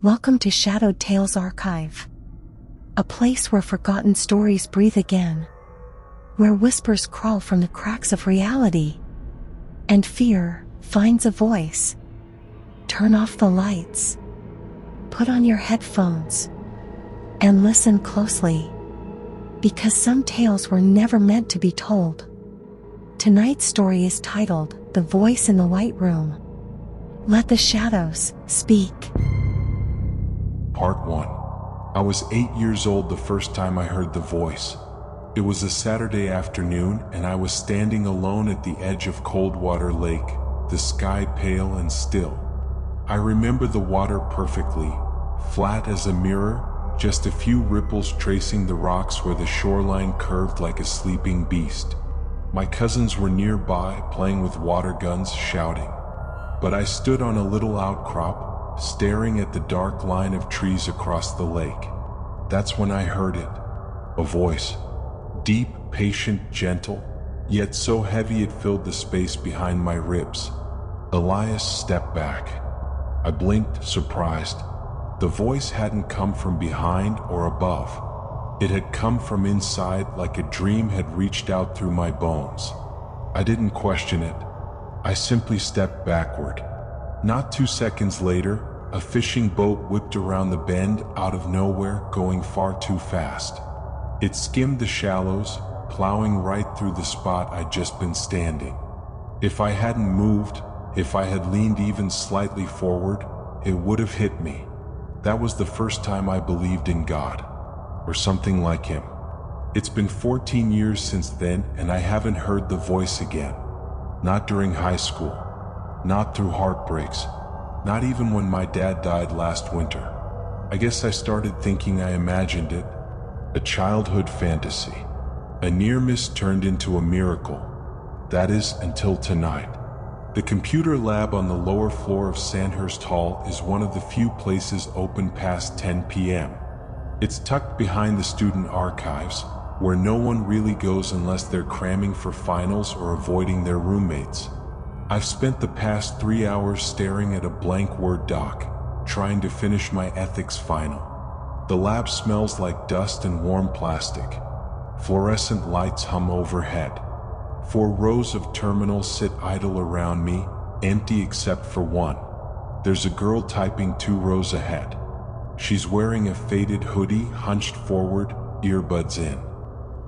Welcome to Shadowed Tales Archive, a place where forgotten stories breathe again, where whispers crawl from the cracks of reality, and fear finds a voice. Turn off the lights, put on your headphones, and listen closely, because some tales were never meant to be told. Tonight's story is titled The Voice in the White Room. Let the shadows speak. Part 1. I was 8 years old the first time I heard the voice. It was a Saturday afternoon and I was standing alone at the edge of Coldwater Lake, the sky pale and still. I remember the water perfectly, flat as a mirror, just a few ripples tracing the rocks where the shoreline curved like a sleeping beast. My cousins were nearby, playing with water guns, shouting. But I stood on a little outcrop, staring at the dark line of trees across the lake. That's when I heard it. A voice. Deep, patient, gentle, yet so heavy it filled the space behind my ribs. Elias stepped back. I blinked, surprised. The voice hadn't come from behind or above. It had come from inside, like a dream had reached out through my bones. I didn't question it. I simply stepped backward. Not 2 seconds later, a fishing boat whipped around the bend out of nowhere, going far too fast. It skimmed the shallows, plowing right through the spot I'd just been standing. If I hadn't moved, if I had leaned even slightly forward, it would have hit me. That was the first time I believed in God, or something like him. It's been 14 years since then, and I haven't heard the voice again. Not during high school. Not through heartbreaks. Not even when my dad died last winter. I guess I started thinking I imagined it. A childhood fantasy. A near miss turned into a miracle. That is, until tonight. The computer lab on the lower floor of Sandhurst Hall is one of the few places open past 10 p.m. It's tucked behind the student archives, where no one really goes unless they're cramming for finals or avoiding their roommates. I've spent the past 3 hours staring at a blank Word doc, trying to finish my ethics final. The lab smells like dust and warm plastic. Fluorescent lights hum overhead. 4 rows of terminals sit idle around me, empty except for one. There's a girl typing 2 rows ahead. She's wearing a faded hoodie, hunched forward, earbuds in.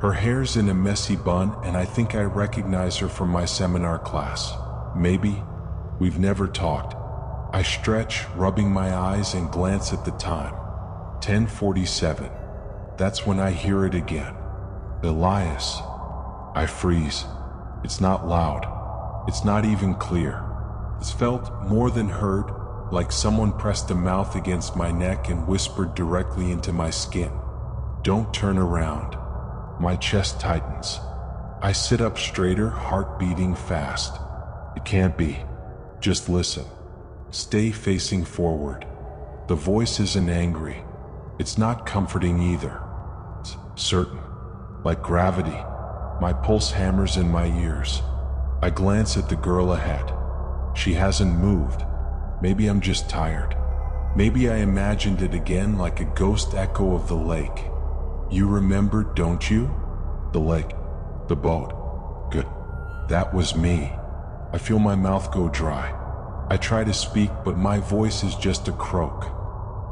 Her hair's in a messy bun, and I think I recognize her from my seminar class. Maybe. We've never talked. I stretch, rubbing my eyes, and glance at the time. 10:47. That's when I hear it again. Elias. I freeze. It's not loud. It's not even clear. It's felt more than heard, like someone pressed a mouth against my neck and whispered directly into my skin. Don't turn around. My chest tightens. I sit up straighter, heart beating fast. It can't be. Just listen. Stay facing forward. The voice isn't angry. It's not comforting either. It's certain. Like gravity. My pulse hammers in my ears. I glance at the girl ahead. She hasn't moved. Maybe I'm just tired. Maybe I imagined it again, like a ghost echo of the lake. You remember, don't you? The lake. The boat. Good. That was me. I feel my mouth go dry. I try to speak, but my voice is just a croak.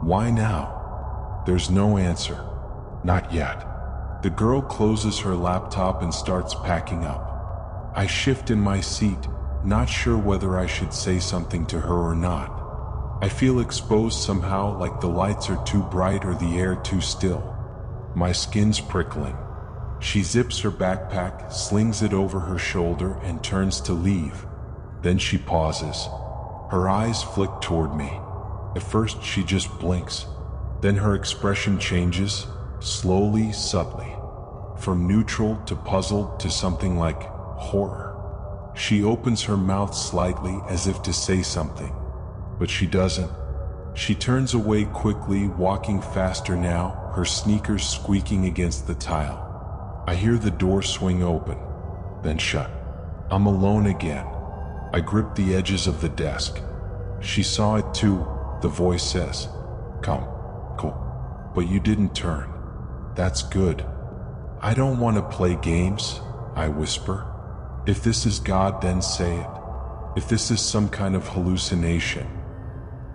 Why now? There's no answer. Not yet. The girl closes her laptop and starts packing up. I shift in my seat, not sure whether I should say something to her or not. I feel exposed somehow, like the lights are too bright or the air too still. My skin's prickling. She zips her backpack, slings it over her shoulder, and turns to leave. Then she pauses. Her eyes flick toward me. At first she just blinks. Then her expression changes, slowly, subtly. From neutral to puzzled to something like horror. She opens her mouth slightly as if to say something, but she doesn't. She turns away quickly, walking faster now, her sneakers squeaking against the tile. I hear the door swing open, then shut. I'm alone again. I grip the edges of the desk. She saw it too, the voice says. Come. Cool. But you didn't turn. That's good. I don't want to play games, I whisper. If this is God, then say it. If this is some kind of hallucination.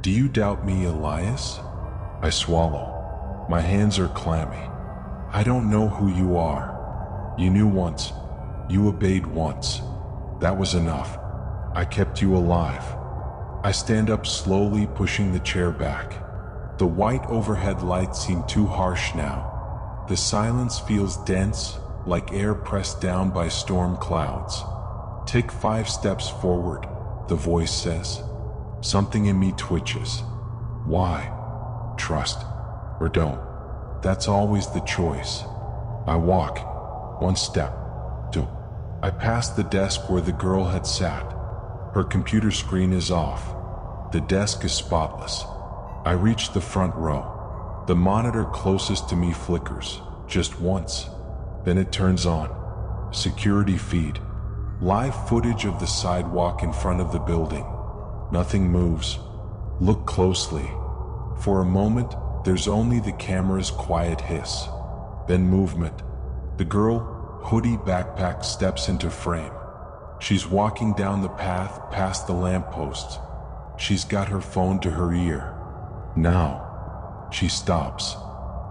Do you doubt me, Elias? I swallow. My hands are clammy. I don't know who you are. You knew once. You obeyed once. That was enough. I kept you alive. I stand up slowly, pushing the chair back. The white overhead lights seem too harsh now. The silence feels dense, like air pressed down by storm clouds. Take 5 steps forward, the voice says. Something in me twitches. Why? Trust or don't. That's always the choice. I walk. 1 step. 2. I pass the desk where the girl had sat. Her computer screen is off. The desk is spotless. I reach the front row. The monitor closest to me flickers, just once. Then it turns on. Security feed. Live footage of the sidewalk in front of the building. Nothing moves. Look closely. For a moment, there's only the camera's quiet hiss. Then movement. The girl, hoodie backpack, steps into frame. She's walking down the path past the lampposts. She's got her phone to her ear. Now, she stops.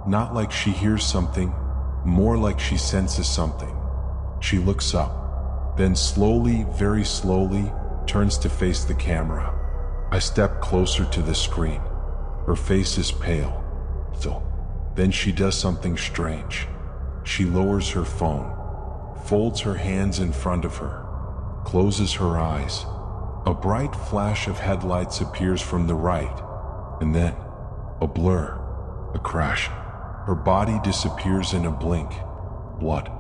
Not like she hears something, more like she senses something. She looks up, then slowly, very slowly, turns to face the camera. I step closer to the screen. Her face is pale. Then she does something strange. She lowers her phone, folds her hands in front of her, closes her eyes. A bright flash of headlights appears from the right, and then a blur, a crash. Her body disappears in a blink. Blood.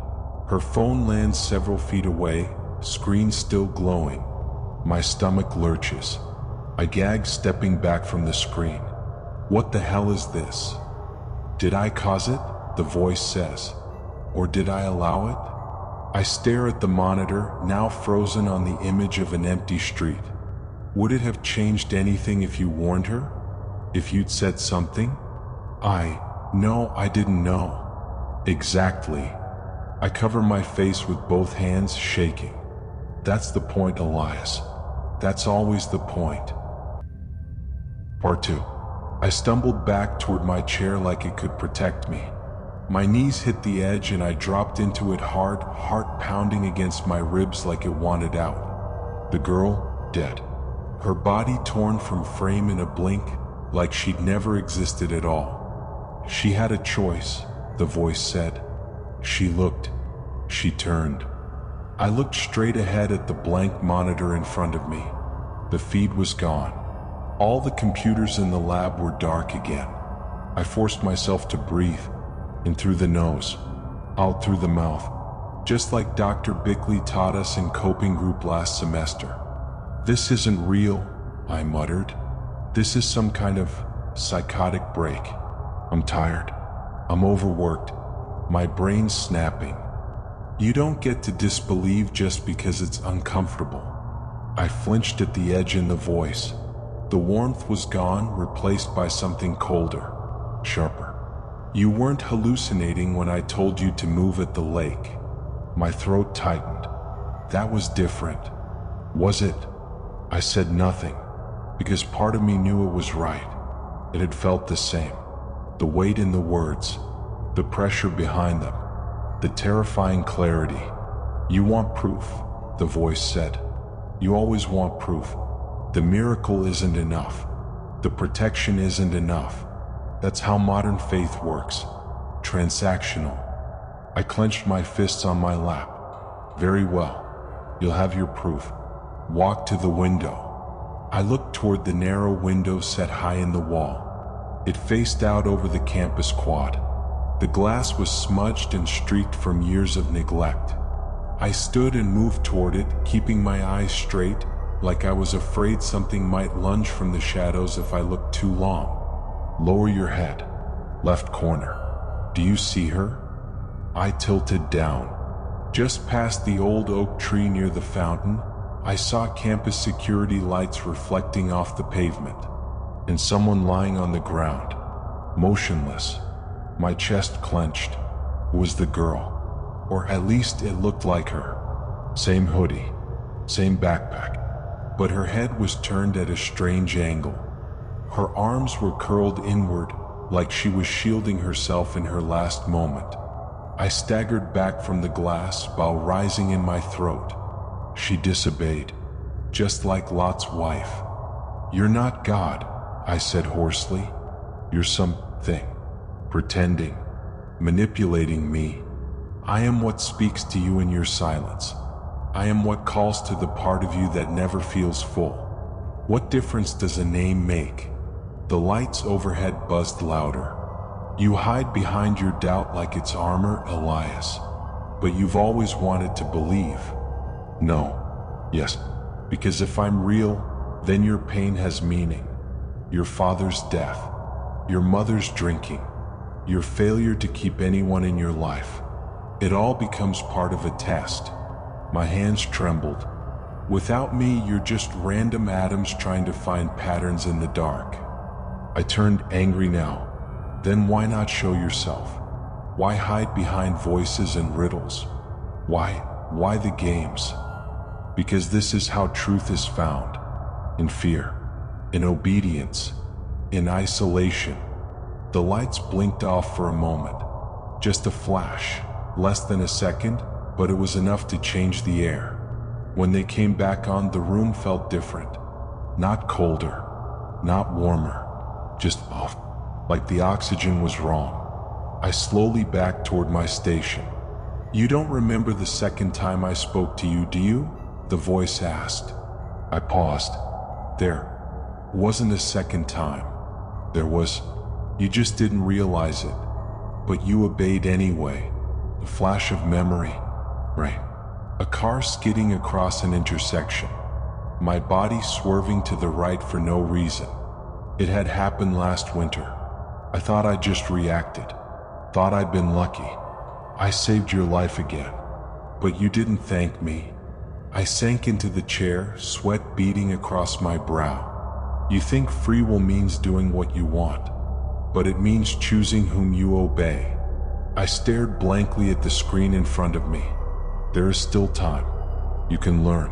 Her phone lands several feet away, screen still glowing. My stomach lurches. I gag, stepping back from the screen. What the hell is this? Did I cause it? The voice says. Or did I allow it? I stare at the monitor, now frozen on the image of an empty street. Would it have changed anything if you warned her? If you'd said something? No, I didn't know. Exactly. I cover my face with both hands, shaking. That's the point, Elias. That's always the point. Part 2. I stumbled back toward my chair like it could protect me. My knees hit the edge and I dropped into it hard, heart pounding against my ribs like it wanted out. The girl, dead. Her body torn from frame in a blink, like she'd never existed at all. She had a choice, the voice said. She looked. She turned. I looked straight ahead at the blank monitor in front of me. The feed was gone. All the computers in the lab were dark again. I forced myself to breathe. In through the nose, out through the mouth, just like Dr. Bickley taught us in coping group last semester. This isn't real, I muttered. This is some kind of psychotic break. I'm tired. I'm overworked. My brain's snapping. You don't get to disbelieve just because it's uncomfortable. I flinched at the edge in the voice. The warmth was gone, replaced by something colder, sharper. You weren't hallucinating when I told you to move at the lake. My throat tightened. That was different. Was it? I said nothing, because part of me knew it was right. It had felt the same. The weight in the words, the pressure behind them, the terrifying clarity. You want proof, the voice said. You always want proof. The miracle isn't enough. The protection isn't enough. That's how modern faith works. Transactional. I clenched my fists on my lap. Very well. You'll have your proof. Walk to the window. I looked toward the narrow window set high in the wall. It faced out over the campus quad. The glass was smudged and streaked from years of neglect. I stood and moved toward it, keeping my eyes straight, like I was afraid something might lunge from the shadows if I looked too long. Lower your head. Left corner. Do you see her? I tilted down. Just past the old oak tree near the fountain, I saw campus security lights reflecting off the pavement, and someone lying on the ground. motionless, my chest clenched. It was the girl, or at least it looked like her. Same hoodie, same backpack, but her head was turned at a strange angle. Her arms were curled inward, like she was shielding herself in her last moment. I staggered back from the glass while rising in my throat. She disobeyed, just like Lot's wife. "You're not God," I said hoarsely. "You're something, pretending, manipulating me. I am what speaks to you in your silence. I am what calls to the part of you that never feels full. What difference does a name make?" The lights overhead buzzed louder. "You hide behind your doubt like it's armor, Elias. But you've always wanted to believe." "No. Yes. Because if I'm real, then your pain has meaning. Your father's death, your mother's drinking, your failure to keep anyone in your life. It all becomes part of a test." My hands trembled. "Without me, you're just random atoms trying to find patterns in the dark." I turned angry now. "Then why not show yourself? Why hide behind voices and riddles? Why the games?" "Because this is how truth is found. In fear, in obedience, in isolation." The lights blinked off for a moment. Just a flash, less than a second, but it was enough to change the air. When they came back on, the room felt different. Not colder, not warmer, just off, like the oxygen was wrong. I slowly backed toward my station. "You don't remember the second time I spoke to you, do you?" the voice asked. I paused. "There wasn't a second time. There was. You just didn't realize it. But you obeyed anyway." A flash of memory. Right. A car skidding across an intersection. My body swerving to the right for no reason. It had happened last winter. I thought I just reacted. Thought I'd been lucky. "I saved your life again. But you didn't thank me." I sank into the chair, sweat beading across my brow. "You think free will means doing what you want, but it means choosing whom you obey." I stared blankly at the screen in front of me. There is still time. You can learn.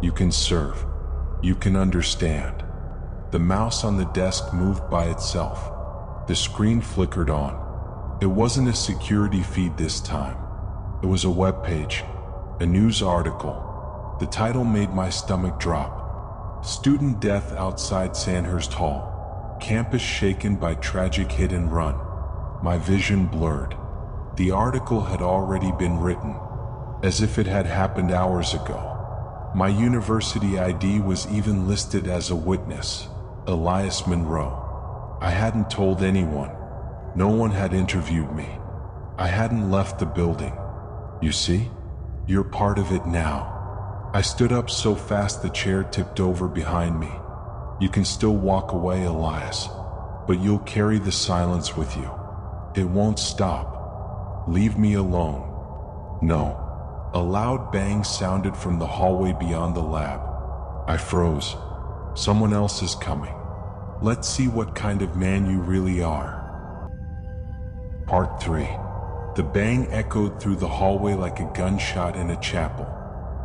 You can serve. You can understand. The mouse on the desk moved by itself. The screen flickered on. It wasn't a security feed this time. It was a web page, a news article. The title made my stomach drop. "Student death outside Sandhurst Hall. Campus shaken by tragic hit and run." My vision blurred. The article had already been written, as if it had happened hours ago. My university ID was even listed as a witness, Elias Monroe. I hadn't told anyone. No one had interviewed me. I hadn't left the building. "You see? You're part of it now." I stood up so fast the chair tipped over behind me. "You can still walk away, Elias, but you'll carry the silence with you. It won't stop. Leave me alone." "No." A loud bang sounded from the hallway beyond the lab. I froze. "Someone else is coming. Let's see what kind of man you really are." Part 3. The bang echoed through the hallway like a gunshot in a chapel.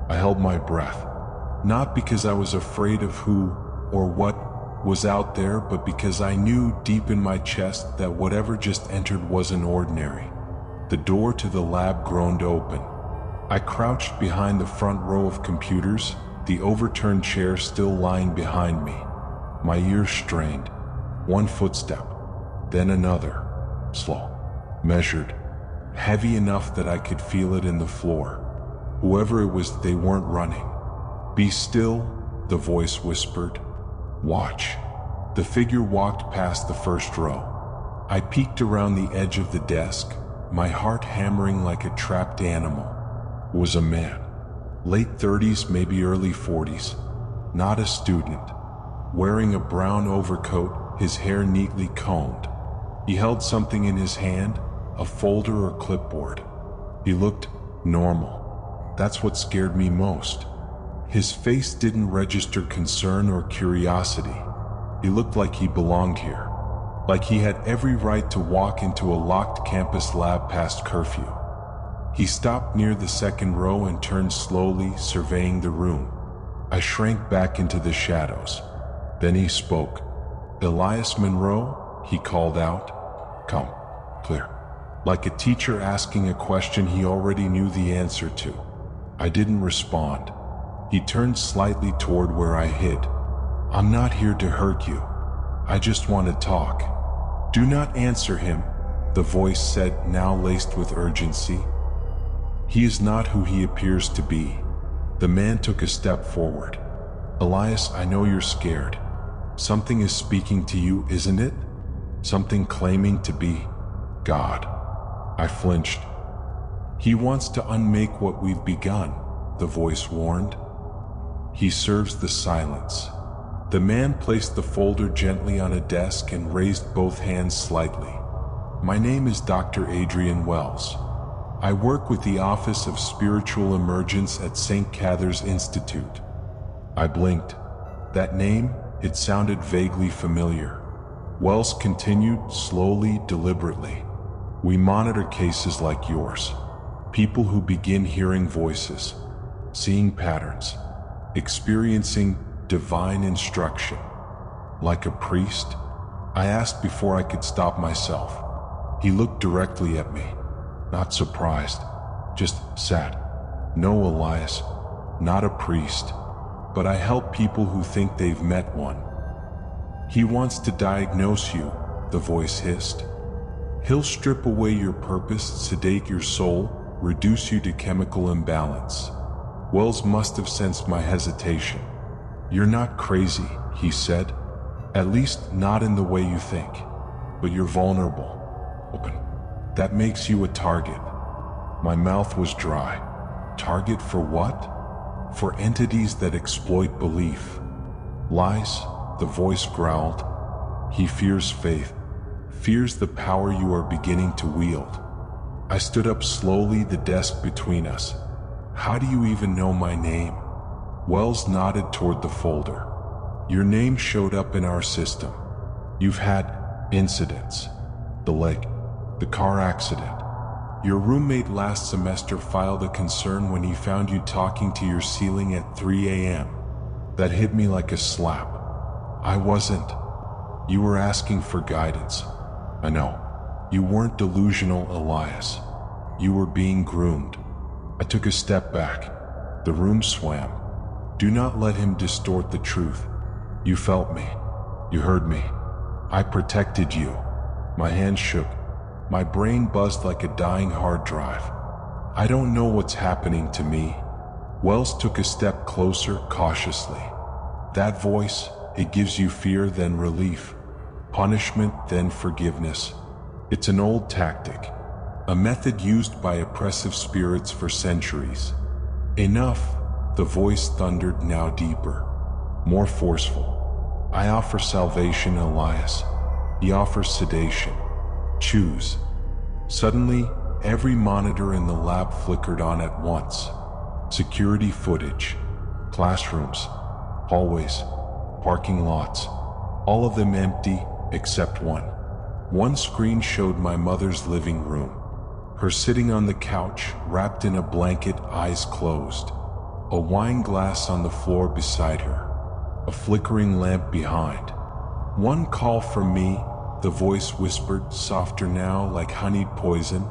I held my breath, not because I was afraid of who or what was out there, but because I knew deep in my chest that whatever just entered wasn't ordinary. The door to the lab groaned open. I crouched behind the front row of computers, the overturned chair still lying behind me. My ears strained. One footstep, then another. Slow, measured, heavy enough that I could feel it in the floor. Whoever it was, they weren't running. "Be still," the voice whispered. "Watch." The figure walked past the first row. I peeked around the edge of the desk, my heart hammering like a trapped animal. It was a man. Late 30s, maybe early 40s. Not a student. Wearing a brown overcoat, his hair neatly combed. He held something in his hand, a folder or clipboard. He looked normal. That's what scared me most. His face didn't register concern or curiosity. He looked like he belonged here. like he had every right to walk into a locked campus lab past curfew. He stopped near the second row and turned slowly, surveying the room. I shrank back into the shadows. Then he spoke. "Elias Monroe," he called out. "Come, clear." Like a teacher asking a question he already knew the answer to. I didn't respond. He turned slightly toward where I hid. "I'm not here to hurt you. I just want to talk." "Do not answer him," the voice said, now laced with urgency. "He is not who he appears to be." The man took a step forward. "Elias, I know you're scared. Something is speaking to you, isn't it? Something claiming to be God." I flinched. "He wants to unmake what we've begun," the voice warned. "He serves the silence." The man placed the folder gently on a desk and raised both hands slightly. "My name is Dr. Adrian Wells. I work with the Office of Spiritual Emergence at St. Catherine's Institute." I blinked. That name, it sounded vaguely familiar. Wells continued, slowly, deliberately. "We monitor cases like yours. People who begin hearing voices, seeing patterns, experiencing divine instruction." "Like a priest?" I asked before I could stop myself. He looked directly at me, not surprised, just sad. "No, Elias, not a priest, but I help people who think they've met one." "He wants to diagnose you," the voice hissed. "He'll strip away your purpose, sedate your soul, reduce you to chemical imbalance." Wells must have sensed my hesitation. "You're not crazy," he said. "At least not in the way you think. But you're vulnerable. Open. That makes you a target." My mouth was dry. Target for what? For entities that exploit belief. "Lies," the voice growled. "He fears faith, fears the power you are beginning to wield." I stood up slowly, the desk between us. "How do you even know my name?" Wells nodded toward the folder. "Your name showed up in our system. You've had incidents. The leg, the car accident. Your roommate last semester filed a concern when he found you talking to your ceiling at 3 a.m. That hit me like a slap. I wasn't. You were asking for guidance. I know. You weren't delusional, Elias. You were being groomed." I took a step back. The room swam. "Do not let him distort the truth. You felt me. You heard me. I protected you." My hand shook. My brain buzzed like a dying hard drive. "I don't know what's happening to me." Wells took a step closer, cautiously. "That voice, it gives you fear, then relief. Punishment, then forgiveness. It's an old tactic. A method used by oppressive spirits for centuries." "Enough," the voice thundered, now deeper, more forceful. "I offer salvation, Elias. He offers sedation. Choose." Suddenly, every monitor in the lab flickered on at once. Security footage, classrooms, hallways, parking lots, all of them empty except one. One screen showed my mother's living room. Her sitting on the couch, wrapped in a blanket, eyes closed. A wine glass on the floor beside her. A flickering lamp behind. "One call from me," the voice whispered, softer now, like honeyed poison,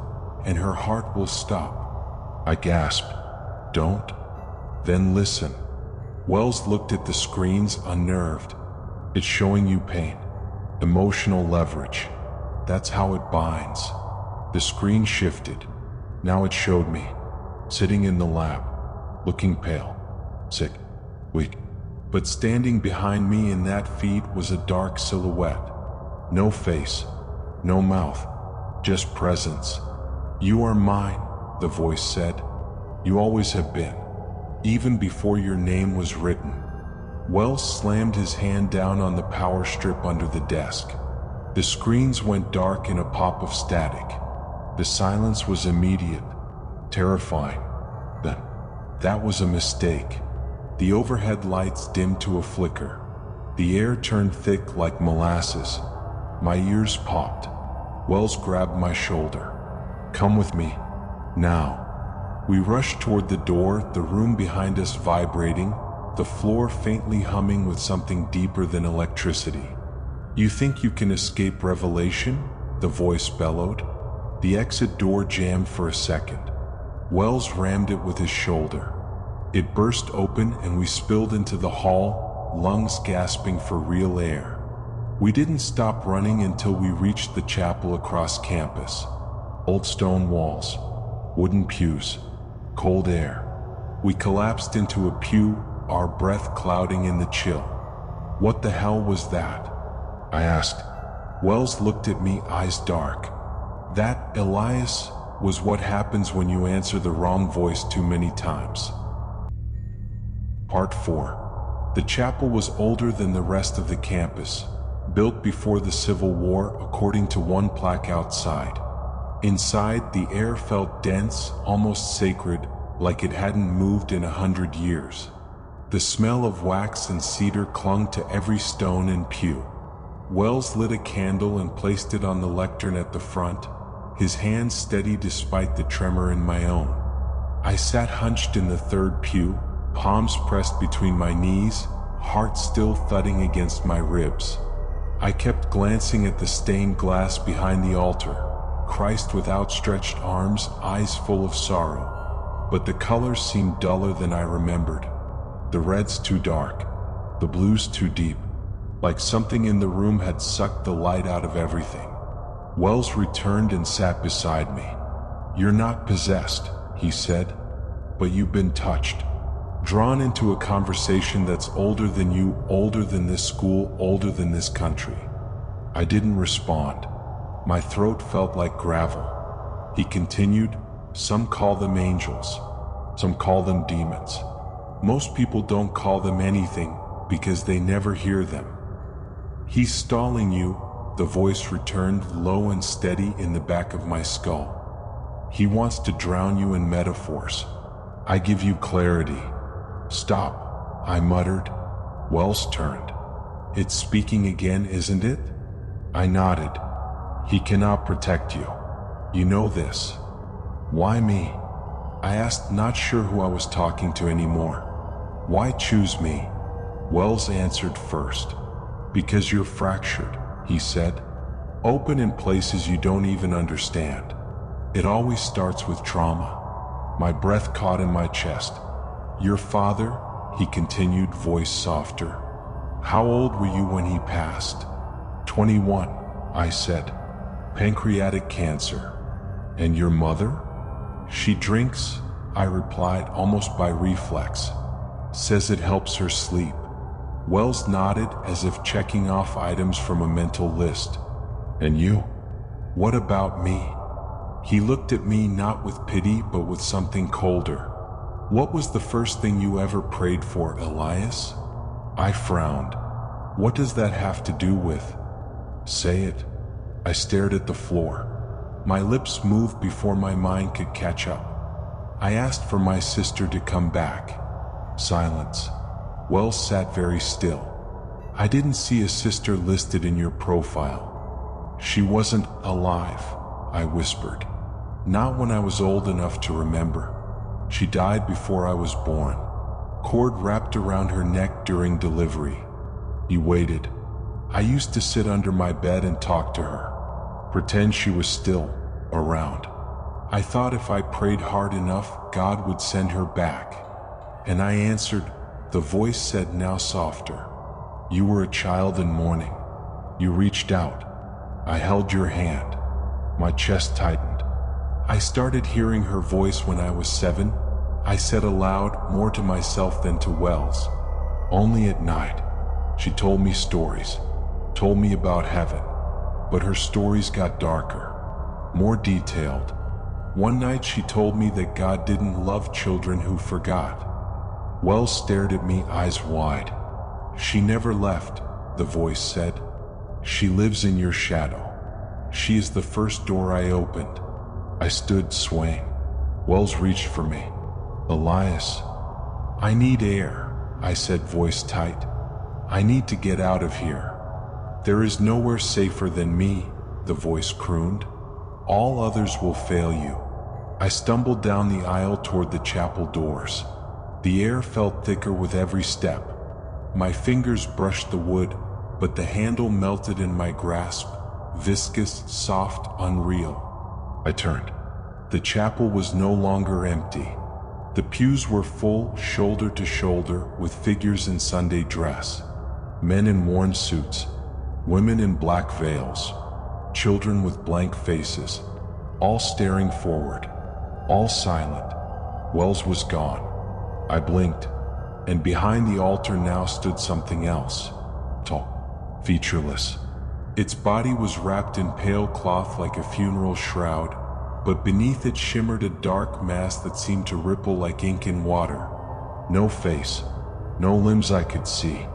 "and her heart will stop." I gasped. "Don't?" "Then listen." Wells looked at the screens, unnerved. "It's showing you pain. Emotional leverage. That's how it binds." The screen shifted. Now it showed me, sitting in the lab, looking pale, sick, weak. But standing behind me in that feed was a dark silhouette. No face, no mouth, just presence. "You are mine," the voice said. "You always have been, even before your name was written." Wells slammed his hand down on the power strip under the desk. The screens went dark in a pop of static. The silence was immediate, terrifying. Then, that was a mistake. The overhead lights dimmed to a flicker. The air turned thick like molasses. My ears popped. Wells grabbed my shoulder. "Come with me. Now." We rushed toward the door, the room behind us vibrating, the floor faintly humming with something deeper than electricity. "You think you can escape revelation?" the voice bellowed. The exit door jammed for a second. Wells rammed it with his shoulder. It burst open and we spilled into the hall, lungs gasping for real air. We didn't stop running until we reached the chapel across campus. Old stone walls, wooden pews, cold air. We collapsed into a pew, our breath clouding in the chill. "What the hell was that?" I asked. Wells looked at me, eyes dark. "That, Elias, was what happens when you answer the wrong voice too many times." Part 4. The chapel was older than the rest of the campus, built before the Civil War according to one plaque outside. Inside, the air felt dense, almost sacred, like it hadn't moved in 100 years. The smell of wax and cedar clung to every stone and pew. Wells lit a candle and placed it on the lectern at the front, his hand steady despite the tremor in my own. I sat hunched in the third pew, palms pressed between my knees, heart still thudding against my ribs. I kept glancing at the stained glass behind the altar, Christ with outstretched arms, eyes full of sorrow. But the colors seemed duller than I remembered. The reds too dark, the blues too deep, like something in the room had sucked the light out of everything. Wells returned and sat beside me. "You're not possessed," he said, "but you've been touched. Drawn into a conversation that's older than you, older than this school, older than this country." I didn't respond. My throat felt like gravel. He continued, "Some call them angels. Some call them demons. Most people don't call them anything because they never hear them." "He's stalling you," the voice returned, low and steady in the back of my skull. "He wants to drown you in metaphors. I give you clarity." "Stop," I muttered. Wells turned. "It's speaking again, isn't it?" I nodded. "He cannot protect you. You know this." "Why me?" I asked, not sure who I was talking to anymore. "Why choose me?" Wells answered first. "Because you're fractured," he said. "Open in places you don't even understand. It always starts with trauma." My breath caught in my chest. "Your father," he continued, voice softer. "How old were you when he passed?" 21, I said. "Pancreatic cancer." "And your mother?" "She drinks," I replied almost by reflex. "Says it helps her sleep." Wells nodded as if checking off items from a mental list. "And you? What about me?" He looked at me not with pity but with something colder. "What was the first thing you ever prayed for, Elias?" I frowned. "What does that have to do with?" "Say it." I stared at the floor. My lips moved before my mind could catch up. "I asked for my sister to come back." Silence. Wells sat very still. "I didn't see a sister listed in your profile." "She wasn't alive," I whispered. "Not when I was old enough to remember. She died before I was born. Cord wrapped around her neck during delivery." He waited. "I used to sit under my bed and talk to her. Pretend she was still around. I thought if I prayed hard enough, God would send her back." And I answered, the voice said now softer. "You were a child in mourning. You reached out. I held your hand." My chest tightened. "I started hearing her voice when I was 7, I said aloud, more to myself than to Wells. "Only at night." She told me stories, told me about heaven. But her stories got darker, more detailed. One night she told me that God didn't love children who forgot. Wells stared at me, eyes wide. "She never left," the voice said. "She lives in your shadow. She is the first door I opened." I stood swaying. Wells reached for me. "Elias." "I need air," I said, voice tight. "I need to get out of here." "There is nowhere safer than me," the voice crooned. "All others will fail you." I stumbled down the aisle toward the chapel doors. The air felt thicker with every step. My fingers brushed the wood, but the handle melted in my grasp, viscous, soft, unreal. I turned. The chapel was no longer empty. The pews were full, shoulder to shoulder, with figures in Sunday dress. Men in worn suits, women in black veils, children with blank faces, all staring forward, all silent. Wells was gone. I blinked, and behind the altar now stood something else, tall, featureless. Its body was wrapped in pale cloth like a funeral shroud, but beneath it shimmered a dark mass that seemed to ripple like ink in water. No face, no limbs I could see,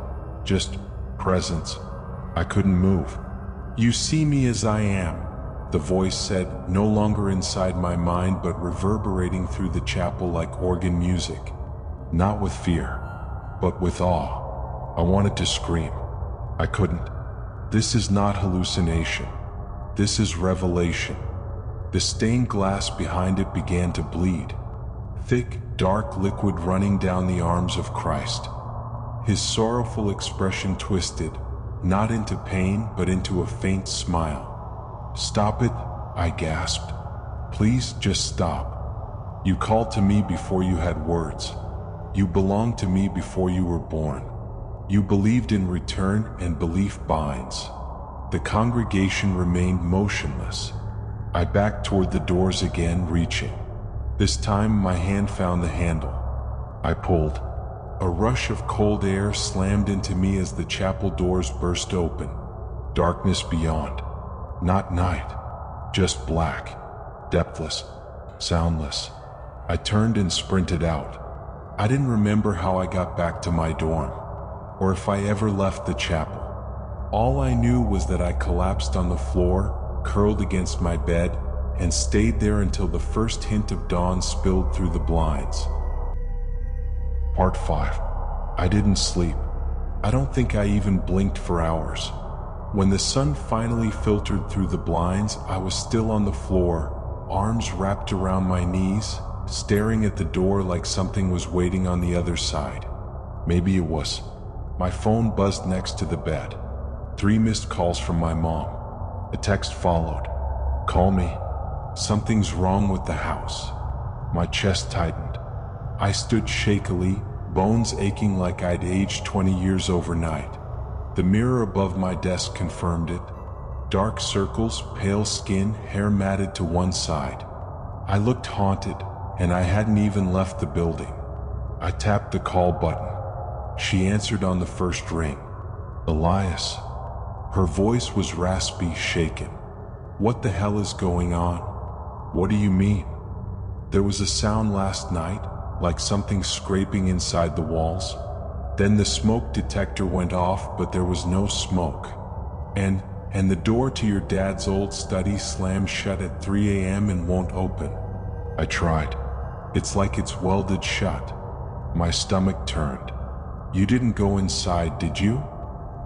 just presence. I couldn't move. "You see me as I am," the voice said, no longer inside my mind but reverberating through the chapel like organ music. Not with fear, but with awe. I wanted to scream. I couldn't. This is not hallucination. This is revelation. The stained glass behind it began to bleed. Thick, dark liquid running down the arms of Christ. His sorrowful expression twisted, not into pain, but into a faint smile. "Stop it," I gasped. "Please, just stop. You called to me before you had words. You belonged to me before you were born. You believed in return, and belief binds." The congregation remained motionless. I backed toward the doors again, reaching. This time my hand found the handle. I pulled. A rush of cold air slammed into me as the chapel doors burst open. Darkness beyond. Not night, just black, depthless, soundless. I turned and sprinted out. I didn't remember how I got back to my dorm, or if I ever left the chapel. All I knew was that I collapsed on the floor, curled against my bed, and stayed there until the first hint of dawn spilled through the blinds. Part 5. I didn't sleep. I don't think I even blinked for hours. When the sun finally filtered through the blinds, I was still on the floor, arms wrapped around my knees, staring at the door like something was waiting on the other side. Maybe it was. My phone buzzed next to the bed. 3 missed calls from my mom. A text followed. "Call me. Something's wrong with the house." My chest tightened. I stood shakily, bones aching like I'd aged 20 years overnight. The mirror above my desk confirmed it. Dark circles, pale skin, hair matted to one side. I looked haunted, and I hadn't even left the building. I tapped the call button. She answered on the first ring. "Elias." Her voice was raspy, shaken. "What the hell is going on? What do you mean?" "There was a sound last night, like something scraping inside the walls. Then the smoke detector went off, but there was no smoke. And the door to your dad's old study slammed shut at 3 a.m. and won't open." I tried. "It's like it's welded shut." My stomach turned. "You didn't go inside, did you?"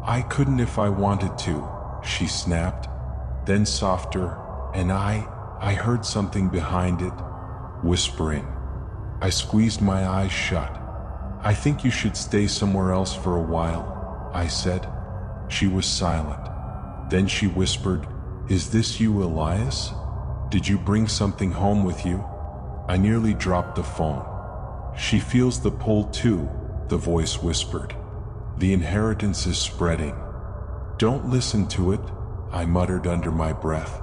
"I couldn't if I wanted to," she snapped. Then softer, and I heard something behind it, whispering. I squeezed my eyes shut. "I think you should stay somewhere else for a while," I said. She was silent. Then she whispered, "Is this you, Elias? Did you bring something home with you?" I nearly dropped the phone. "She feels the pull too," the voice whispered. "The inheritance is spreading." "Don't listen to it," I muttered under my breath.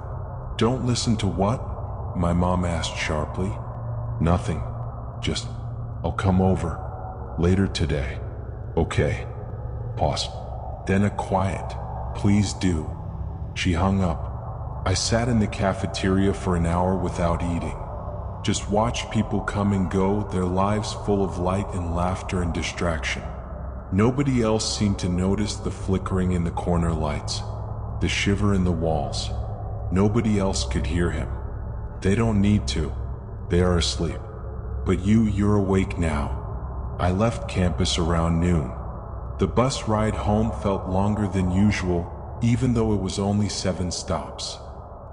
"Don't listen to what?" my mom asked sharply. "Nothing. Just, I'll come over. Later today." "Okay." Pause. Then a quiet, "Please do." She hung up. I sat in the cafeteria for an hour without eating. Just watched people come and go, their lives full of light and laughter and distraction. Nobody else seemed to notice the flickering in the corner lights, the shiver in the walls. Nobody else could hear him. They don't need to. They are asleep. But you're awake now. I left campus around noon. The bus ride home felt longer than usual, even though it was only 7 stops.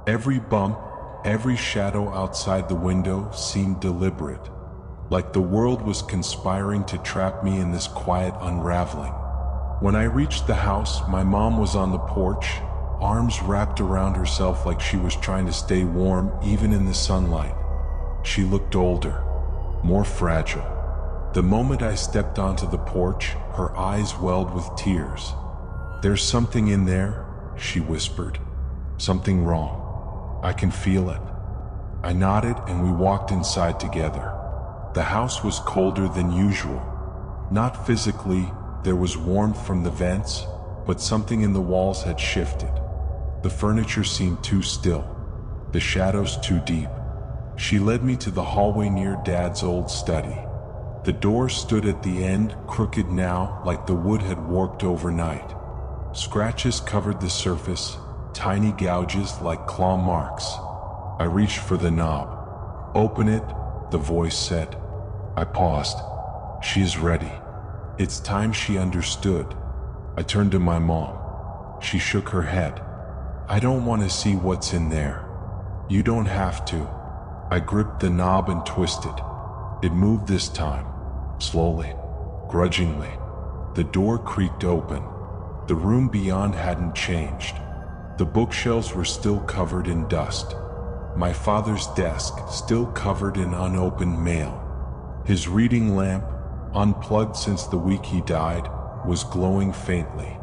Every bump, every shadow outside the window seemed deliberate, like the world was conspiring to trap me in this quiet unraveling. When I reached the house, my mom was on the porch, arms wrapped around herself like she was trying to stay warm even in the sunlight. She looked older, more fragile. The moment I stepped onto the porch, her eyes welled with tears. "There's something in there," she whispered. "Something wrong. I can feel it." I nodded and we walked inside together. The house was colder than usual. Not physically, there was warmth from the vents, but something in the walls had shifted. The furniture seemed too still, the shadows too deep. She led me to the hallway near Dad's old study. The door stood at the end, crooked now, like the wood had warped overnight. Scratches covered the surface, tiny gouges like claw marks. I reached for the knob. "Open it," the voice said. I paused. "She is ready." It's time she understood. I turned to my mom. She shook her head. "I don't want to see what's in there." "You don't have to." I gripped the knob and twisted. It moved this time, slowly, grudgingly. The door creaked open. The room beyond hadn't changed. The bookshelves were still covered in dust. My father's desk still covered in unopened mail. His reading lamp, unplugged since the week he died, was glowing faintly.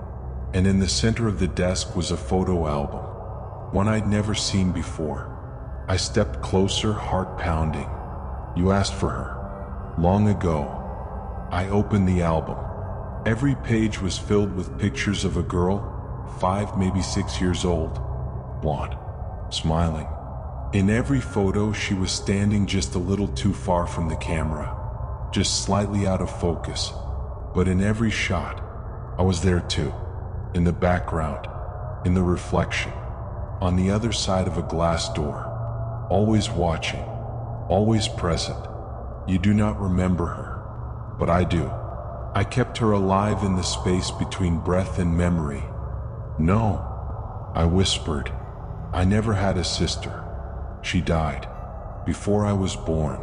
And in the center of the desk was a photo album, one I'd never seen before. I stepped closer, heart pounding. "You asked for her. Long ago." I opened the album. Every page was filled with pictures of a girl, 5, maybe 6 years old, blonde, smiling. In every photo, she was standing just a little too far from the camera, just slightly out of focus. But in every shot, I was there too, in the background, in the reflection, on the other side of a glass door, always watching, always present. You do not remember her, but I do. I kept her alive in the space between breath and memory. "No," I whispered. "I never had a sister. She died before I was born.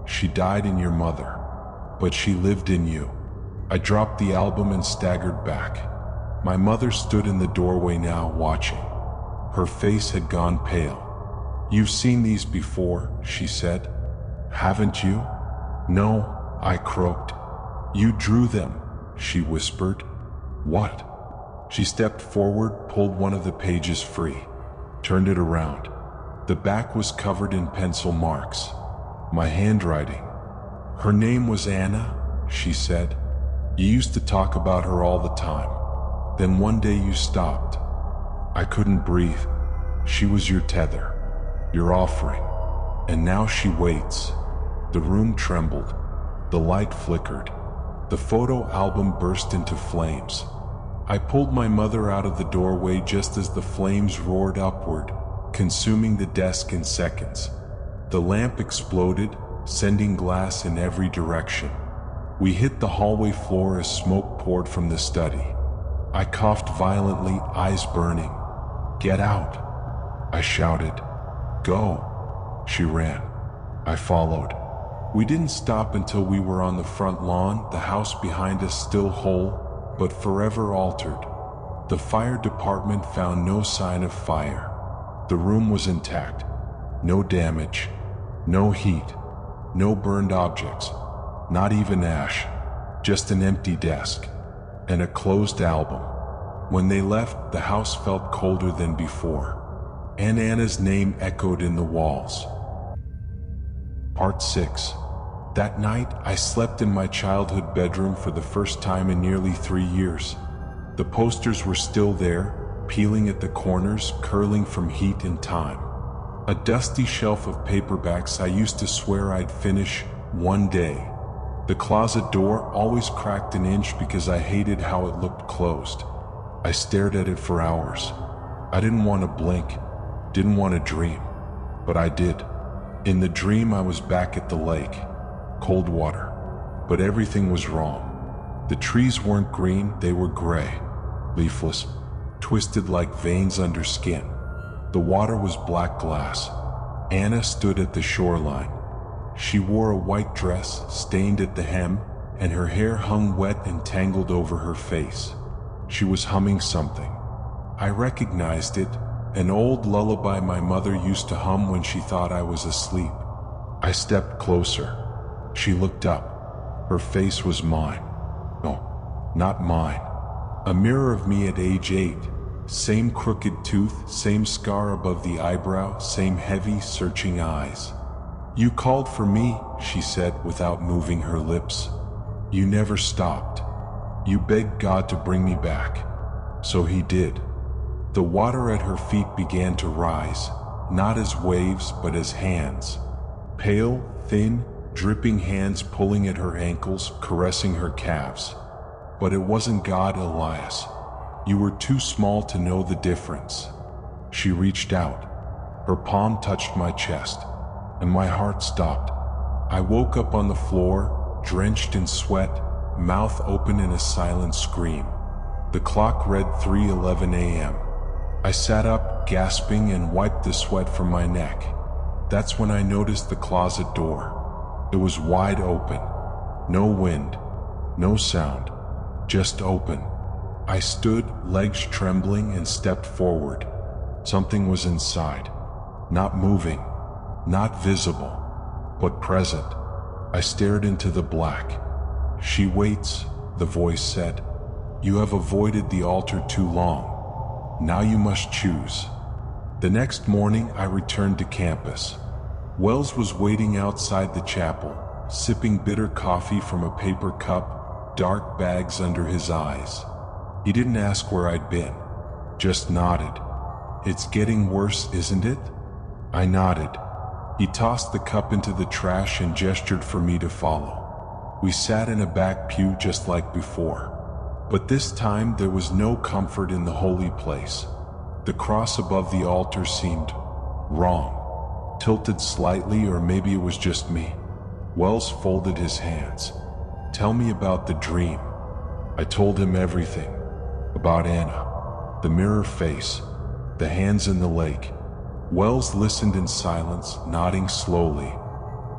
She died in your mother, but she lived in you." I dropped the album and staggered back. My mother stood in the doorway now, watching. Her face had gone pale. "You've seen these before," she said. "Haven't you?" "No," I croaked. "You drew them," she whispered. "What?" She stepped forward, pulled one of the pages free, turned it around. The back was covered in pencil marks. My handwriting. "Her name was Anna," she said. "You used to talk about her all the time. Then one day you stopped. I couldn't breathe. She was your tether, your offering. And now she waits." The room trembled. The light flickered. The photo album burst into flames. I pulled my mother out of the doorway just as the flames roared upward, consuming the desk in seconds. The lamp exploded, sending glass in every direction. We hit the hallway floor as smoke poured from the study. I coughed violently, eyes burning. "Get out," I shouted. "Go." She ran. I followed. We didn't stop until we were on the front lawn, the house behind us still whole, but forever altered. The fire department found no sign of fire. The room was intact. No damage, no heat, no burned objects, not even ash, just an empty desk and a closed album. When they left, the house felt colder than before, and Anna's name echoed in the walls. Part 6. That night, I slept in my childhood bedroom for the first time in nearly 3 years. The posters were still there, peeling at the corners, curling from heat and time. A dusty shelf of paperbacks I used to swear I'd finish one day. The closet door always cracked an inch because I hated how it looked closed. I stared at it for hours. I didn't want to blink, didn't want to dream, but I did. In the dream, I was back at the lake. Cold water. But everything was wrong. The trees weren't green, they were gray, leafless, twisted like veins under skin. The water was black glass. Anna stood at the shoreline. She wore a white dress, stained at the hem, and her hair hung wet and tangled over her face. She was humming something. I recognized it, an old lullaby my mother used to hum when she thought I was asleep. I stepped closer. She looked up. Her face was mine. No, not mine. A mirror of me at age 8. Same crooked tooth, same scar above the eyebrow, same heavy, searching eyes. "You called for me," she said without moving her lips. "You never stopped. You begged God to bring me back. So he did." The water at her feet began to rise, not as waves but as hands. Pale, thin, dripping hands pulling at her ankles, caressing her calves. But it wasn't God, Elias. You were too small to know the difference. She reached out. Her palm touched my chest, and my heart stopped. I woke up on the floor, drenched in sweat, mouth open in a silent scream. The clock read 3:11 a.m. I sat up, gasping, and wiped the sweat from my neck. That's when I noticed the closet door. It was wide open. No wind, no sound, just open. I stood, legs trembling, and stepped forward. Something was inside. Not moving, not visible, but present. I stared into the black. "She waits," the voice said. "You have avoided the altar too long. Now you must choose." The next morning, I returned to campus. Wells was waiting outside the chapel, sipping bitter coffee from a paper cup, dark bags under his eyes. He didn't ask where I'd been, just nodded. "It's getting worse, isn't it?" I nodded. He tossed the cup into the trash and gestured for me to follow. We sat in a back pew just like before. But this time there was no comfort in the holy place. The cross above the altar seemed wrong, tilted slightly, or maybe it was just me. Wells folded his hands. "Tell me about the dream." I told him everything. About Anna, the mirror face, the hands in the lake. Wells listened in silence, nodding slowly.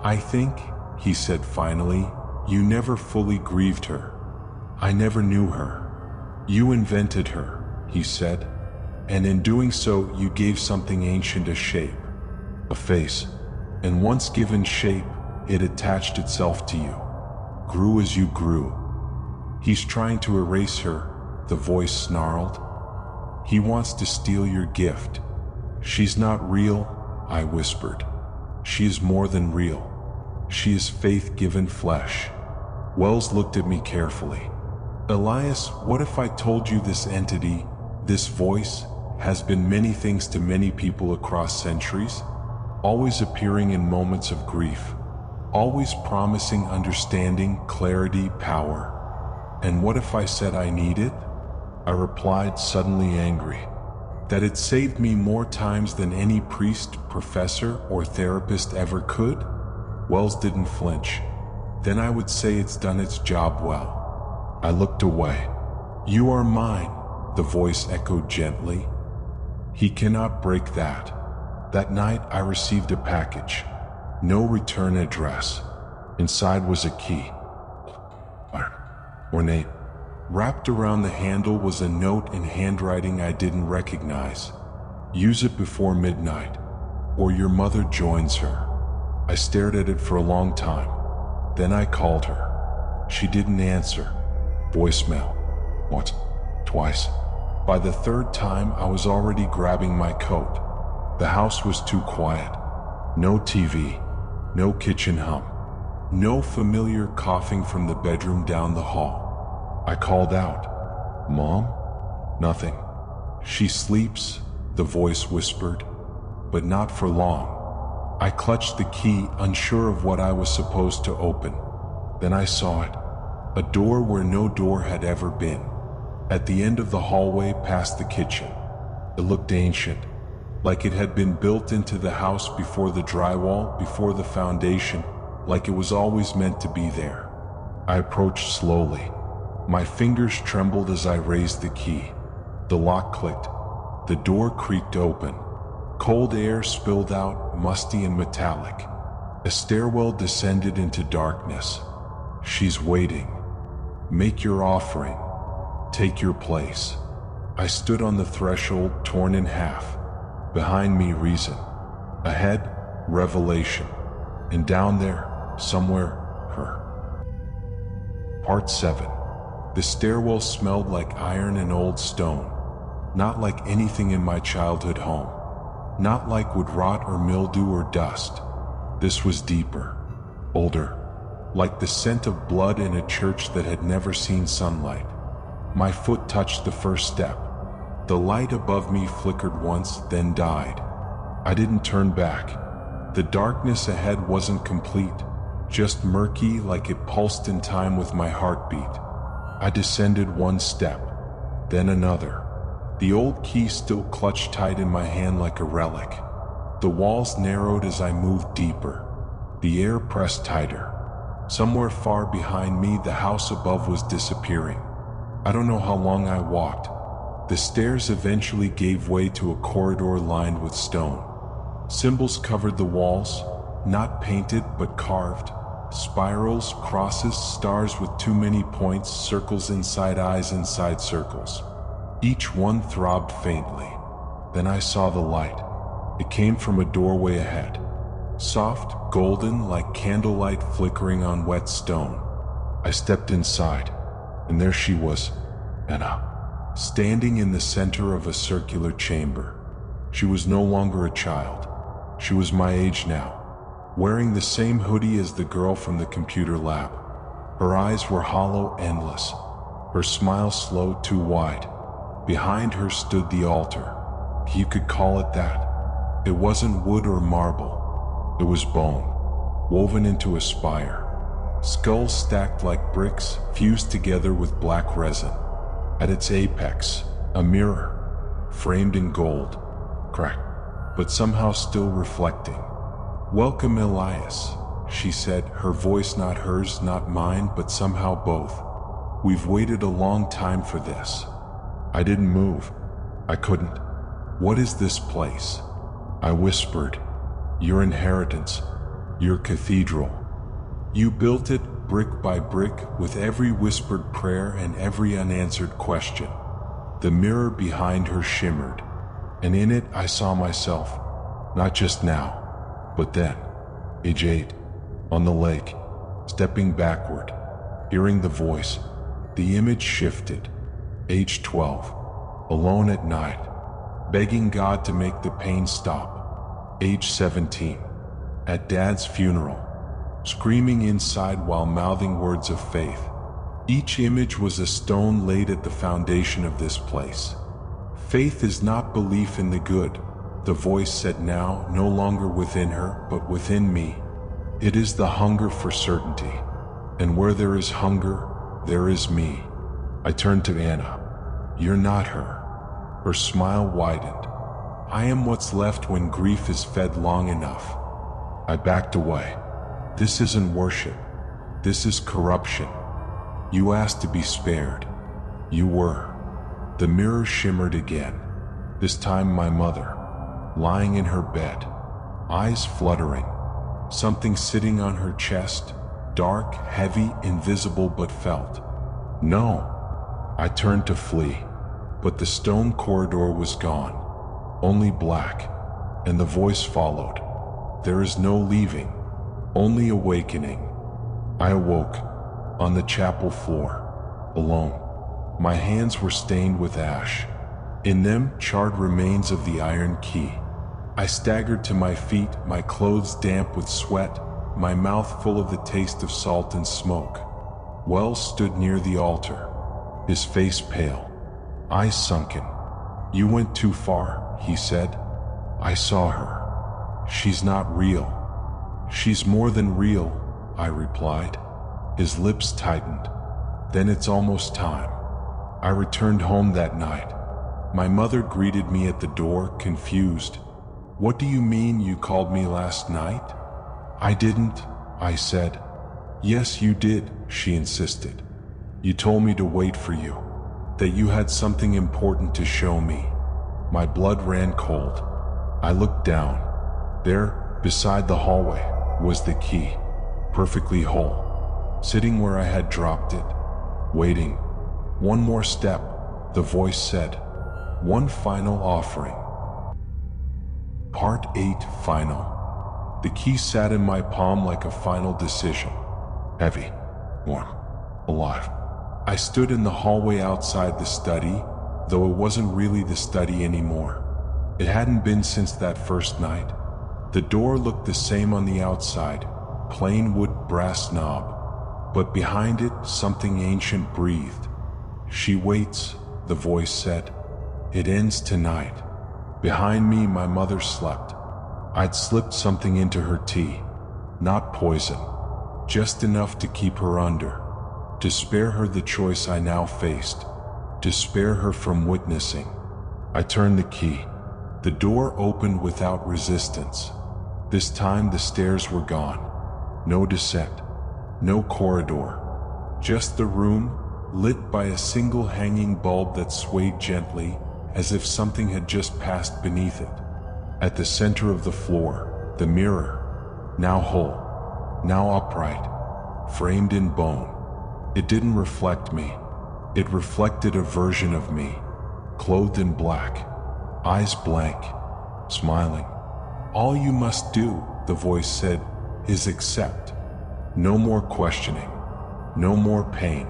"I think," he said finally, "you never fully grieved her. I never knew her. You invented her," he said, "and in doing so you gave something ancient a shape, a face, and once given shape, it attached itself to you, grew as you grew." "He's trying to erase her," the voice snarled. "He wants to steal your gift." "She's not real," I whispered. "She is more than real. She is faith given flesh." Wells looked at me carefully. "Elias, what if I told you this entity, this voice, has been many things to many people across centuries, always appearing in moments of grief, always promising understanding, clarity, power? And what if I said I need it?" I replied, suddenly angry. "That it saved me more times than any priest, professor, or therapist ever could?" Wells didn't flinch. "Then I would say it's done its job well." I looked away. "You are mine," the voice echoed gently. "He cannot break that." That night I received a package. No return address. Inside was a key. Ornate. Wrapped around the handle was a note in handwriting I didn't recognize. "Use it before midnight, or your mother joins her." I stared at it for a long time. Then I called her. She didn't answer. Voicemail. Once, twice. By the third time, I was already grabbing my coat. The house was too quiet. No TV, no kitchen hum, no familiar coughing from the bedroom down the hall. I called out, "Mom?" Nothing. "She sleeps," the voice whispered, "but not for long." I clutched the key, unsure of what I was supposed to open. Then I saw it. A door where no door had ever been. At the end of the hallway past the kitchen. It looked ancient, like it had been built into the house before the drywall, before the foundation, like it was always meant to be there. I approached slowly. My fingers trembled as I raised the key. The lock clicked. The door creaked open. Cold air spilled out, musty and metallic. A stairwell descended into darkness. She's waiting. Make your offering. Take your place. I stood on the threshold, torn in half. Behind me, reason. Ahead, revelation. And down there, somewhere, her. Part 7. The stairwell smelled like iron and old stone. Not like anything in my childhood home. Not like would rot or mildew or dust. This was deeper, older, like the scent of blood in a church that had never seen sunlight. My foot touched the first step. The light above me flickered once, then died. I didn't turn back. The darkness ahead wasn't complete, just murky, like it pulsed in time with my heartbeat. I descended one step, then another. The old key still clutched tight in my hand like a relic. The walls narrowed as I moved deeper. The air pressed tighter. Somewhere far behind me, the house above was disappearing. I don't know how long I walked. The stairs eventually gave way to a corridor lined with stone. Symbols covered the walls, not painted but carved. Spirals, crosses, stars with too many points, circles inside eyes inside circles. Each one throbbed faintly. Then I saw the light. It came from a doorway ahead. Soft, golden, like candlelight flickering on wet stone. I stepped inside, and there she was, Anna, standing in the center of a circular chamber. She was no longer a child. She was my age now, wearing the same hoodie as the girl from the computer lab. Her eyes were hollow, endless. Her smile slow, too wide. Behind her stood the altar. You could call it that. It wasn't wood or marble. It was bone, woven into a spire. Skulls stacked like bricks, fused together with black resin. At its apex, a mirror, framed in gold, cracked, but somehow still reflecting. "Welcome, Elias," she said, her voice not hers, not mine, but somehow both. "We've waited a long time for this." I didn't move. I couldn't. "What is this place?" I whispered. "Your inheritance, your cathedral. You built it brick by brick with every whispered prayer and every unanswered question." The mirror behind her shimmered, and in it I saw myself, not just now, but then, age 8, on the lake, stepping backward, hearing the voice. The image shifted. Age 12, alone at night, begging God to make the pain stop. Age 17, at Dad's funeral, screaming inside while mouthing words of faith. Each image was a stone laid at the foundation of this place. "Faith is not belief in the good," the voice said, now no longer within her, but within me. "It is the hunger for certainty. And where there is hunger, there is me." I turned to Anna. "You're not her." Her smile widened. "I am what's left when grief is fed long enough." I backed away. "This isn't worship. This is corruption. You asked to be spared. You were." The mirror shimmered again. This time my mother, lying in her bed, eyes fluttering, something sitting on her chest, dark, heavy, invisible but felt. "No." I turned to flee, but the stone corridor was gone, only black, and the voice followed. "There is no leaving, only awakening." I awoke, on the chapel floor, alone. My hands were stained with ash. In them, charred remains of the iron key. I staggered to my feet, my clothes damp with sweat, my mouth full of the taste of salt and smoke. Wells stood near the altar, his face pale, eyes sunken. "You went too far," he said. "I saw her. She's not real." "She's more than real," I replied. His lips tightened. "Then it's almost time." I returned home that night. My mother greeted me at the door, confused. "What do you mean you called me last night?" "I didn't," I said. "Yes, you did," she insisted. "You told me to wait for you. that you had something important to show me. My blood ran cold. I looked down. There, beside the hallway, was the key, perfectly whole, sitting where I had dropped it, waiting. One more step, the voice said. One final offering. Part 8, Final. The key sat in my palm like a final decision. Heavy, warm, alive. I stood in the hallway outside the study, though it wasn't really the study anymore. It hadn't been since that first night. The door looked the same on the outside, plain wood brass knob, but behind it something ancient breathed. She waits, the voice said. It ends tonight. Behind me, my mother slept. I'd slipped something into her tea. Not poison, just enough to keep her under, to spare her the choice I now faced, to spare her from witnessing. I turned the key. The door opened without resistance. This time the stairs were gone. No descent, no corridor, just the room, lit by a single hanging bulb that swayed gently, as if something had just passed beneath it. At the center of the floor, the mirror, now whole, now upright, framed in bone. It didn't reflect me. It reflected a version of me, clothed in black, eyes blank, smiling. All you must do, the voice said, is accept. No more questioning, no more pain.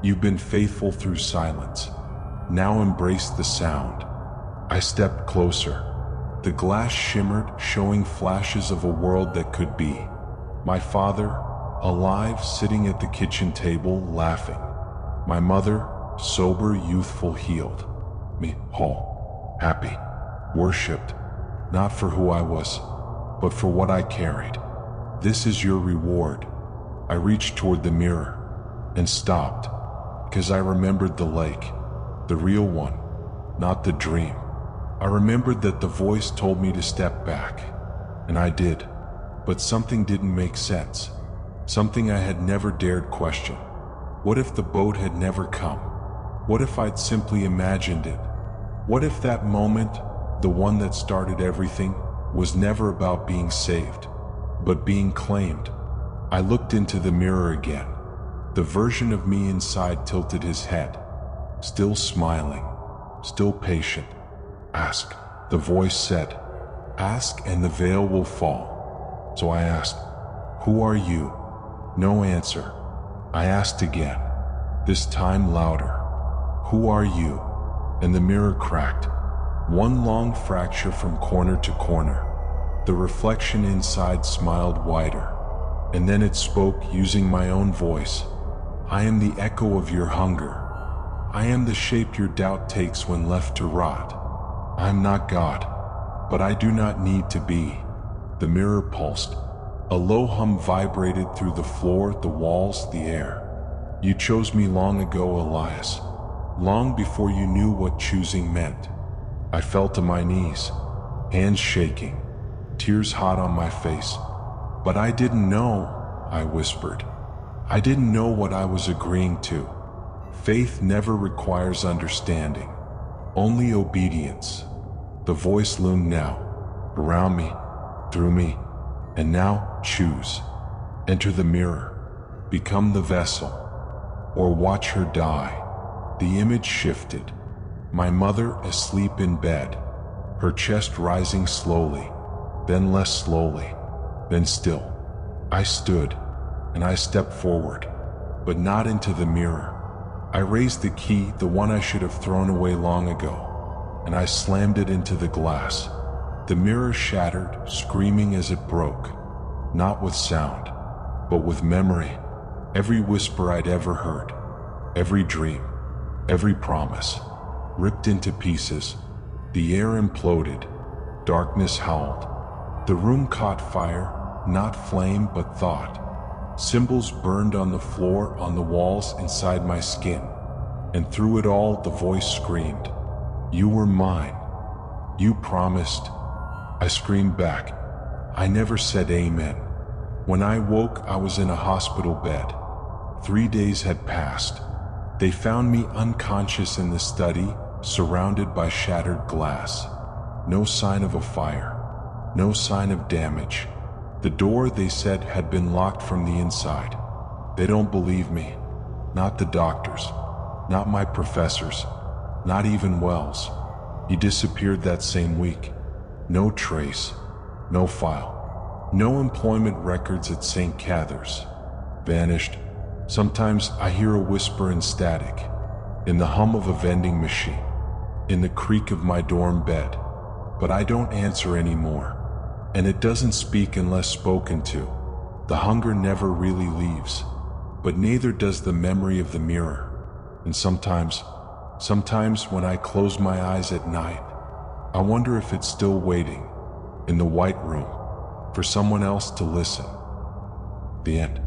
You've been faithful through silence. Now embrace the sound. I stepped closer. The glass shimmered, showing flashes of a world that could be. My father, alive, sitting at the kitchen table, laughing. My mother, sober, youthful, healed. Me, whole, happy, worshipped, not for who I was, but for what I carried. This is your reward. I reached toward the mirror and stopped, because I remembered the lake, the real one, not the dream. I remembered that the voice told me to step back, and I did, but something didn't make sense, something I had never dared question. What if the boat had never come? What if I'd simply imagined it? What if that moment, the one that started everything, was never about being saved, but being claimed? I looked into the mirror again. The version of me inside tilted his head, still smiling, still patient. Ask, the voice said. Ask and the veil will fall. So I asked, who are you? No answer. I asked again, this time louder. Who are you? And the mirror cracked, one long fracture from corner to corner. The reflection inside smiled wider, and then it spoke using my own voice. I am the echo of your hunger. I am the shape your doubt takes when left to rot. I'm not God, but I do not need to be. The mirror pulsed. A low hum vibrated through the floor, the walls, the air. You chose me long ago, Elias, long before you knew what choosing meant. I fell to my knees, hands shaking, tears hot on my face. But I didn't know, I whispered. I didn't know what I was agreeing to. Faith never requires understanding, only obedience. The voice loomed now, around me, through me, and now choose. Enter the mirror, become the vessel, or watch her die. The image shifted. My mother asleep in bed, her chest rising slowly, then less slowly, then still. I stood, and I stepped forward, but not into the mirror. I raised the key, the one I should have thrown away long ago, and I slammed it into the glass. The mirror shattered, screaming as it broke, not with sound, but with memory. Every whisper I'd ever heard, every dream, every promise, ripped into pieces. The air imploded, darkness howled. The room caught fire, not flame but thought. Symbols burned on the floor, on the walls, inside my skin. And through it all, the voice screamed, "You were mine. You promised." I screamed back. I never said amen. When I woke, I was in a hospital bed. 3 days had passed. They found me unconscious in the study, surrounded by shattered glass. No sign of a fire. No sign of damage. The door, they said, had been locked from the inside. They don't believe me. Not the doctors. Not my professors. Not even Wells. He disappeared that same week. No trace. No file. No employment records at St. Cathers. Vanished. Sometimes I hear a whisper in static. In the hum of a vending machine. In the creak of my dorm bed. But I don't answer anymore. And it doesn't speak unless spoken to. The hunger never really leaves. But neither does the memory of the mirror. And sometimes when I close my eyes at night, I wonder if it's still waiting, in the white room, for someone else to listen. The end.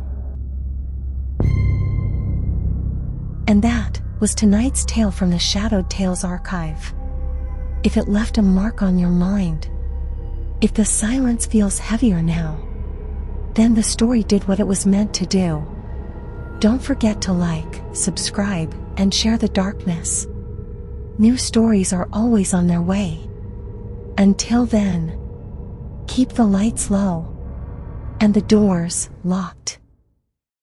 And that was tonight's tale from the Shadowed Tales archive. If it left a mark on your mind, if the silence feels heavier now, then the story did what it was meant to do. Don't forget to like, subscribe, and share the darkness. New stories are always on their way. Until then, keep the lights low and the doors locked.